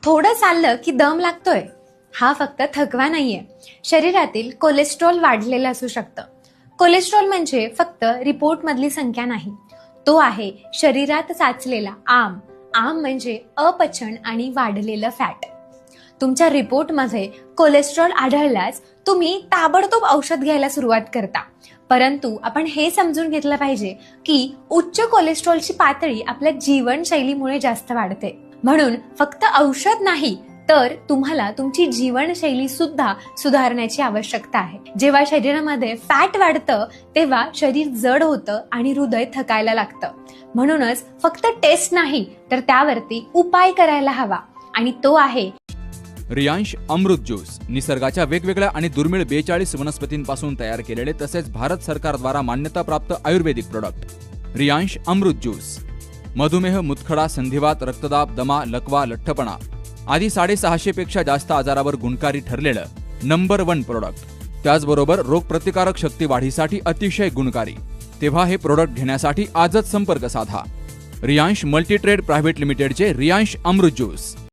थोडं चाललं की दम लागतोय, हा फक्त थकवा नाहीये, शरीरातील कोलेस्ट्रॉल वाढलेलं असू शकतं. कोलेस्ट्रॉल म्हणजे फक्त रिपोर्टमधली संख्या नाही, तो आहे शरीरात साचलेला आम म्हणजे अपचन आणि वाढलेलं फॅट. तुमच्या रिपोर्टमध्ये कोलेस्ट्रॉल आढळल्यास तुम्ही ताबडतोब औषध घ्यायला सुरुवात करता. परंतु आपण हे समजून घेतलं पाहिजे की उच्च कोलेस्ट्रॉलची पातळी आपल्या जीवनशैलीमुळे जास्त वाढते. म्हणून फक्त औषध नाही तर तुम्हाला तुमची जीवनशैली सुद्धा सुधारण्याची आवश्यकता आहे. जेव्हा शरीरामध्ये फॅट वाढतं तेव्हा शरीर जड होतं आणि हृदय थकायला लागतं. म्हणूनच फक्त टेस्ट नाही तर त्यावरती उपाय करायला हवा, आणि तो आहे रियांश अमृत ज्यूस. निसर्गाच्या वेगवेगळ्या आणि दुर्मिळ 42 वनस्पतींपासून तयार केलेले तसेच भारत सरकारद्वारा मान्यताप्राप्त आयुर्वेदिक प्रोडक्ट. रियांश अमृत ज्यूस मधुमेह, मुतखडा, संधिवात, रक्तदाब, दमा, लकवा, लठ्ठपणा आदी 650 पेक्षा जास्त आजारावर गुणकारी ठरलेलं नंबर 1 प्रोडक्ट. त्याचबरोबर रोगप्रतिकारक शक्ती वाढीसाठी अतिशय गुणकारी. तेव्हा हे प्रोडक्ट घेण्यासाठी आजच संपर्क साधा. रियांश मल्टीट्रेड प्रायव्हेट लिमिटेडचे रियांश अमृत ज्यूस.